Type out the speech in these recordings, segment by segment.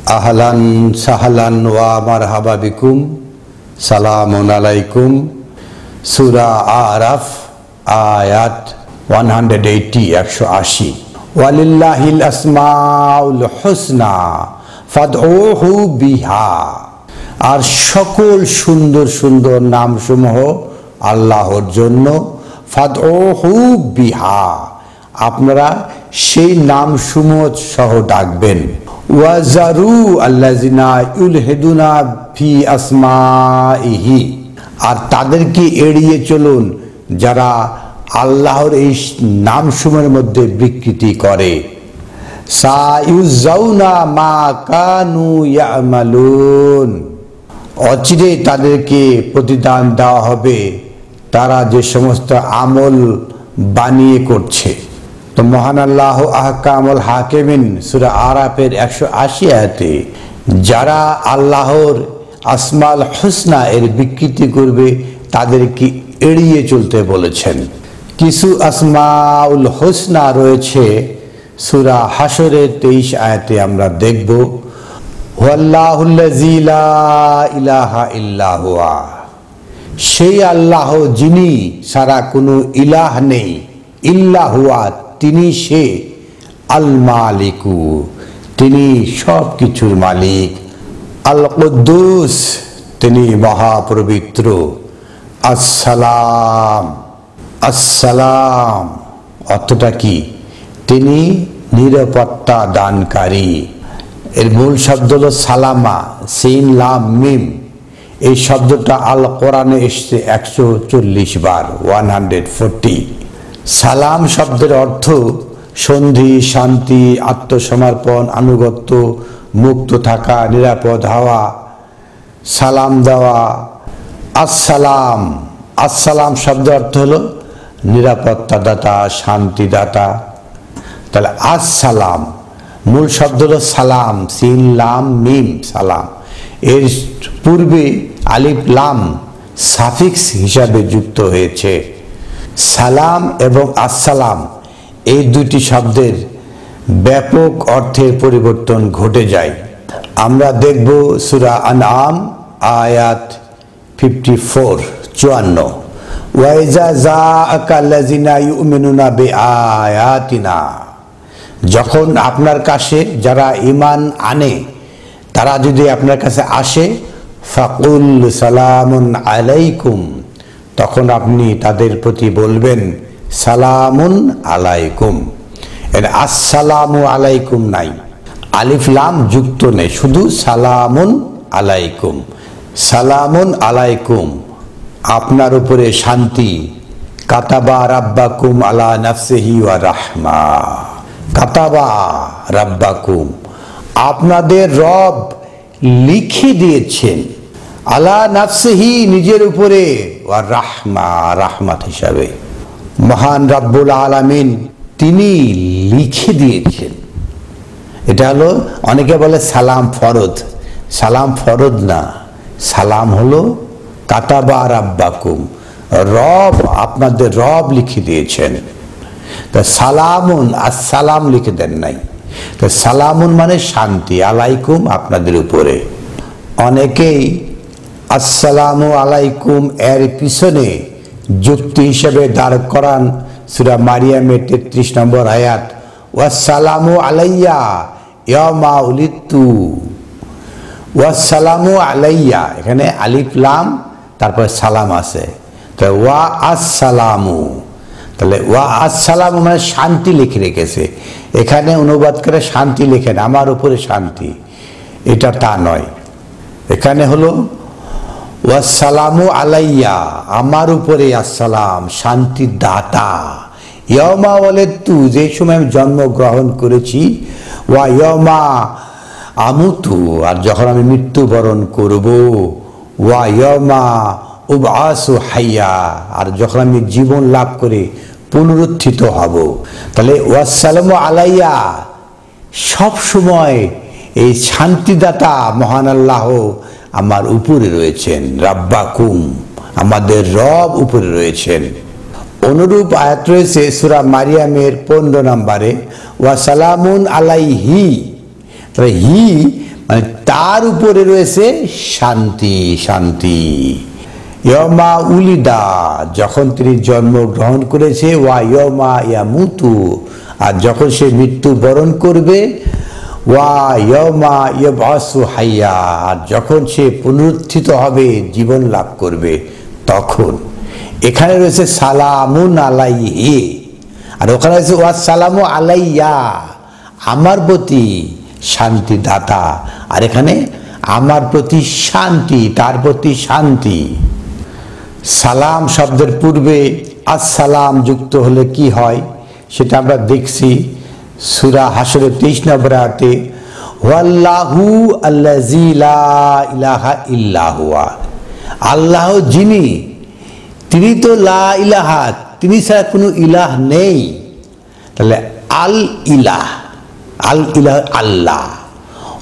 আহলান সাহলান ওয়া মারহাবা বিকুম, সালামুন আলাইকুম। সূরা আরাফ আয়াত 180 180। ওয়ালিল্লাহিল আসমাউল হুসনা ফাদউহু বিহা। আর সকল সুন্দর সুন্দর নামসমূহ আল্লাহর জন্য। ফাদউহু বিহা, আপনারা সেই নামসমূহ সহ ডাকবেন। ওয়াজারু আল্লাযিনা ইউলহিদুনা ফি আসমাইহি, আর তাদেরকে এড়িয়ে চলুন যারা আল্লাহর এই নামসমূহের মধ্যে বিকৃতি করে। সায়ুজাউনা মা কানু ইয়ামালুন, অচিরে তাদেরকে প্রতিদান দেওয়া হবে তারা যে সমস্ত আমল বানিয়ে করছে। তো মহান আল্লাহ আহকামুল হাকিমিন সূরা আরাফের 180 আয়াতে যারা আল্লাহর আসমাউল হুসনা এর বিকৃতি করবে তাদেরকে এড়িয়ে চলতে বলেছেন। কিছু আসমাউল হুসনা রয়েছে সূরা হাশরের 23 আয়াতে আমরা দেখব, হুয়াল্লাহুল্লাযী লা ইলাহা ইল্লা হুয়া, সেই আল্লাহ যিনি সারা কোনো ইলাহ নেই, ইল্লা হুয়া তিনি সে, আল মালিকু তিনি সব কিছুর মালিক, আল কুদ্দুস তিনি মহাপবিত্র, আসসালাম আসসালাম অর্থটা কি? তিনি নিরাপত্তা দানকারী। এর মূল শব্দ হলো সালামা, সিন লাম মিম। এই শব্দটা আল কোরআনে এসেছে 140 বার, 140। সালাম শব্দের অর্থ সন্ধি, শান্তি, আত্মসমর্পণ, আনুগত্য, মুক্ত থাকা, নিরাপদ হওয়া, সালাম দেওয়া। আসসালাম, আসসালাম শব্দের অর্থ হলো নিরাপত্তাদাতা, শান্তিদাতা। তাহলে আসসালাম মূল শব্দ হলো সালাম, সিন লাম মিম সালাম। এর পূর্বে আলিফ লাম সাফিক্স হিসাবে যুক্ত হয়েছে। সালাম এবং আসসালাম এই দুটি শব্দের ব্যাপক অর্থের পরিবর্তন ঘটে যায়। আমরা দেখব সূরা আনআম আয়াত 54 54। ওয়াইজা জাআকাল্লাযিনা ইউমিনুনা বিআয়াতিনা, যখন আপনার কাছে যারা ঈমান আনে তারা যদি আপনার কাছে আসে, ফাকুল সালামুন আলাইকুম, তখন আপনি তাদের প্রতি বলবেন সালামুন আলাইকুম। এর আসসালামু আলাইকুম নাই, আলিফ লাম যুক্ত নেই, শুধু সালামুন আলাইকুম। সালামুন আলাইকুম আপনার উপরে শান্তি। কাতাবা রাব্বাকুম আলা নাফসিহি ওয়া রাহমা, কাতাবা রাব্বাকুম আপনাদের রব লিখে দিয়েছেন, আলা নাফসিহি নিজের উপরে, ওয়া রাহমা রাহমাত হিসাবে। মহান রব্বুল আলামিন তিনি লিখে দিয়েছেন। এটা হলো, অনেকে বলে সালাম ফরজ, সালাম ফরজ না, সালাম হলো কাতাবা রাব্বাকুম, রব আপনাদের রব লিখে দিয়েছেন। তা সালামুন আসসালাম লিখে দেন নাই। তো সালামুন মানে শান্তি, আলাইকুম আপনাদের উপরে। অনেকেই আসসালামু আলাইকুম এর পিছনে যুক্তি হিসেবে দাঁড় করান সূরা মারিয়ামের 33 নম্বর আয়াত, ওয়াসসালামু আলাইয়া ইয়ামা উলিদতু। ওয়াসসালামু আলাইয়া, এখানে আলিফ লাম তারপর সালাম আছে, তো ওয়া আসসালামু, তাহলে ওয়া আসসালামু মানে শান্তি লিখে রেখেছে। এখানে অনুবাদ করে শান্তি লেখেন, আমার উপরে শান্তি, এটা তা নয়। এখানে হলো ওয়াসসালামু আলাইয়া আমার উপরে আসসালাম, শান্তি দাতা। ইয়ামা ওয়ালিদতু যে সময় আমি জন্মগ্রহণ করেছি, ওয়া ইয়ামা আমুতু আর যখন আমি মৃত্যুবরণ করব, ওয়া ইয়ামা উবআসু হাইয়া আর যখন আমি জীবন লাভ করে পুনরুত্থিত হব। তাহলে ওয়াসসালামু আলাইয়া সব সময় এই শান্তিদাতা মহান আল্লাহ আমার উপরে রয়েছেন, রাব্বাকুম আমাদের রব উপরে রয়েছেন। অনুরূপ আয়াত রয়েছে সূরা মারিয়ামের 15 নম্বরে, ওয়া সালামুন আলাইহি তবে হি মানে তার উপরে রয়েছে শান্তি, শান্তি। ইয়মা উলিদা, যখন তিনি জন্মগ্রহণ করেছে, ওয়া ইয়মা ইয়ামুতু, আর যখন সে মৃত্যুবরণ করবে, ওয়া ইয়মা ইয়বাসু হাইয়া, আর যখন সে পুনরুত্থিত হবে, জীবন লাভ করবে তখন। এখানে রয়েছে সালামুন আলাইহি, আর ওখানে রয়েছে ওয়া সালামু আলাইয়া, আমার প্রতি শান্তি দাতা, আর এখানে আমার প্রতি শান্তি, তার প্রতি শান্তি। সালাম শব্দের পূর্বে আসসালাম যুক্ত হলে কি হয় সেটা আমরা দেখছি সূরা হাশরের 23 নম্বর আয়াতে, ওয়াল্লাহু আল্লাযী লা ইলাহা ইল্লা হুয়া, আল্লাহ যিনি, তিনি তো লা ইলাহা, তিনি ছাড়া কোনো ইলাহ নেই। তাহলে আল ইলাহ, আল ইলাহ আল্লাহ,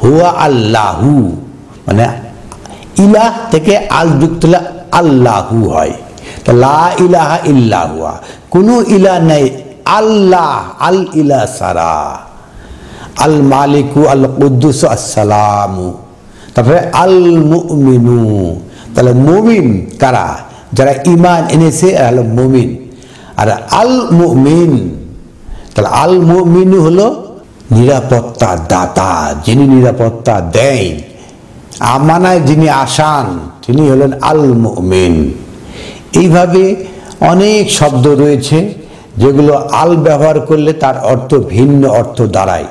হুয়া আল্লাহু, মানে ইলাহ থেকে আল যুক্ত হলে আল্লাহু হয়। তো লা ইলাহা ইল্লা হুয়া, কোনো ইলাহ নেই, আল্লাহ, আল ইলাহ সারা। আল মালিকু আল কুদ্দুস আসসালামু, তারপরে আল মুমিনু, তাহলে মুমিন কারা, যারা ঈমান এনেছে হলো মুমিন। আর আল মুমিন, তাহলে আল মুমিনু হলো নিরাপত্তা দাতা, যিনি নিরাপত্তা দেন, আমানায় যিনি আসান, তিনি হলেন আল মুমিন। এইভাবে অনেক শব্দ রয়েছে যেগুলো আল ব্যবহার করলে তার অর্থ ভিন্ন অর্থ দাঁড়ায়।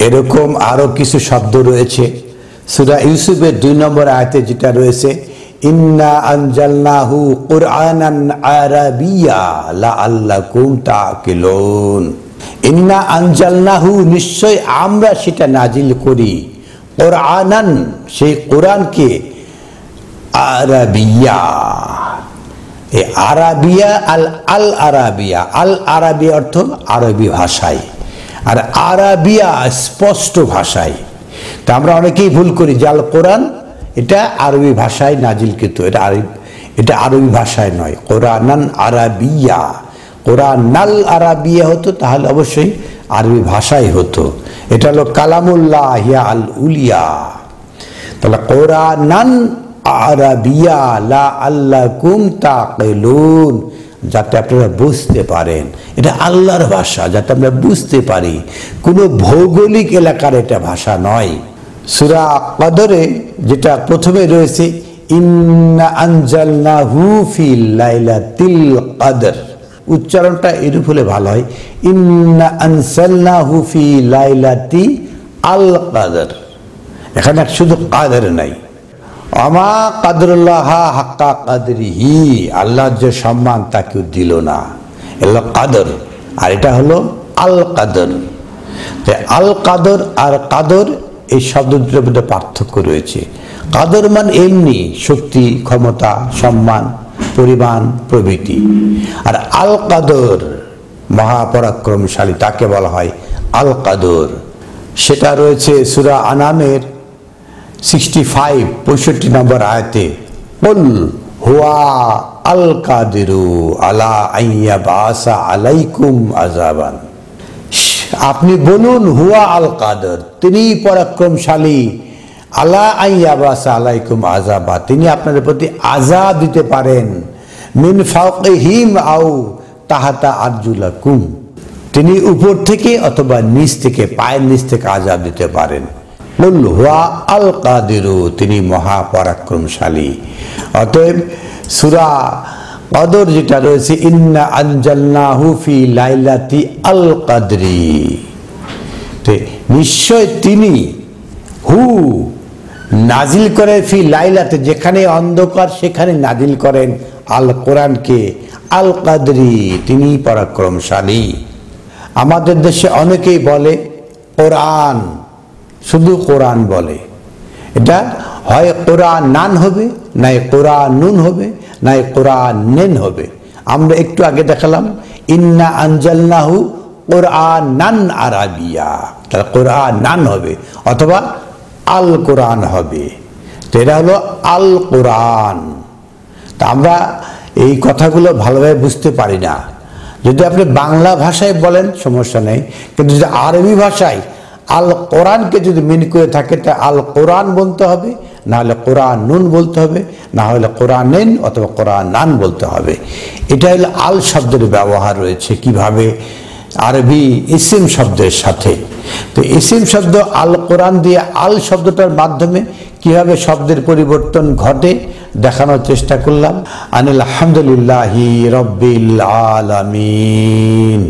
এরকম আরো কিছু শব্দ রয়েছে সূরা ইউসুফের 2 নম্বর আয়াতে যেটা রয়েছে, ইন্না আনজালনাহু কুরআনান আরাবিয়্যা লাআল্লাকুম তাকিলুন। ইন্না আনজালনাহু, নিশ্চয় আমরা সেটা নাজিল করি, কুরআনান, সেই কোরআনকে, আরাবিয়া, এই Arabia, Al Arabiya, Al Arabiya অর্থ আরবি ভাষায়, আর আরাবিয়া স্পষ্ট ভাষায়। তা আমরা অনেকেই ভুল করি যে আল কোরআন এটা আরবি ভাষায় নাজিলকৃত, এটা আরবি ভাষায় নয়, কোরআনান আরাবিয়া। কোরআনাল আরাবিয়া হতো তাহলে অবশ্যই আরবি ভাষায় হতো। এটা হলো কালামুল্লাহ হিয়া আল উলিয়া। তাহলে কোরআনান আরাবিয়া লাআল্লাকুম তাকিলুন, যাতে আপনারা বুঝতে পারেন, এটা আল্লাহর ভাষা, যাতে আমরা বুঝতে পারি, কোনো ভৌগোলিক এলাকার এটা ভাষা নয়। সূরা কদরে যেটা প্রথমে রয়েছে, ইন্না আনজালনাহু ফি লাইলাতিল কদর, উচ্চারণটা এরূপ হলে ভালো হয়, ইন্না আনজালনাহু ফি লাইলাতি আল কদর। এখানে শুধু কাদর নাই, আমা কাদরুল্লাহ হাক্কা কাদরিহি, আল্লাহর যে সম্মান তা কেউ দিল না, এলো কাদর, আর এটা হলো আল কাদর। আল কাদর আর কাদর, এই শব্দ দুটোর মধ্যে পার্থক্য রয়েছে। কাদর মান এমনি শক্তি, ক্ষমতা, সম্মান, পরিমাণ প্রভৃতি, আর আল কাদর মহাপরাক্রমশালী, তাকে বলা হয় আল কাদর। সেটা রয়েছে সূরা আনামের 65 নম্বর আয়াতে, কুল হুয়া আল কাদিরু আলা আইয়াবাসা আলাইকুম আযাবান, আপনি বলুন হুয়া আল কাদর, তিনি পরাক্রমশালী, আলা আইয়াবাসা আলাইকুম আযাবা, তিনি আপনাদের প্রতি আযাব দিতে পারেন, মিন ফাওকিহিম আও তাহাতা আরজুলাকুম, তিনি উপর থেকে অথবা নিচ থেকে, পায়ের নিচ থেকে আযাব দিতে পারেন। কুল হুয়া আল কাদিরু, তিনি মহাপরাক্রমশালী। অতএব সূরা কদর যেটা রয়েছে, ইন্না আনজালনাহু ফি লাইলাতি আল কদরি, নিশ্চয় তিনি, হু নাজিল করে, ফি লাইলাতে, যেখানে অন্ধকার সেখানে নাজিল করেন, আল কোরআনকে, আল কদরি, তিনি পরাক্রমশালী। আমাদের দেশে অনেকেই বলে কোরআন, শুধু কোরআন বলে, এটা হয় কোরআন নান হবে, নাই কোরআন নুন হবে, নাই কোরআন নেন হবে। আমরা একটু আগে দেখালাম ইন্না আনজালনাহু কোরআনান আরাবিয়া, তাহলে কোরআন নান হবে অথবা আল কোরআন হবে, তো এটা হলো আল কোরআন। তা আমরা এই কথাগুলো ভালোভাবে বুঝতে পারি না। যদি আপনি বাংলা ভাষায় বলেন সমস্যা নেই, কিন্তু যদি আরবি ভাষায় আল কোরআনকে যদি মিন করে থাকে তা আল কোরআন বলতে হবে, না হলে কোরআন নুন বলতে হবে, না হলে কোরআনেন অথবা কোরআন নান বলতে হবে। এটা হলো আল শব্দের ব্যবহার রয়েছে কিভাবে আরবি ইসিম শব্দের সাথে। তো ইসিম শব্দ আল কোরআন দিয়ে আল শব্দটার মাধ্যমে কিভাবে শব্দের পরিবর্তন ঘটে দেখানোর চেষ্টা করলাম। আলহামদুলিল্লাহি রাব্বিল আলামিন।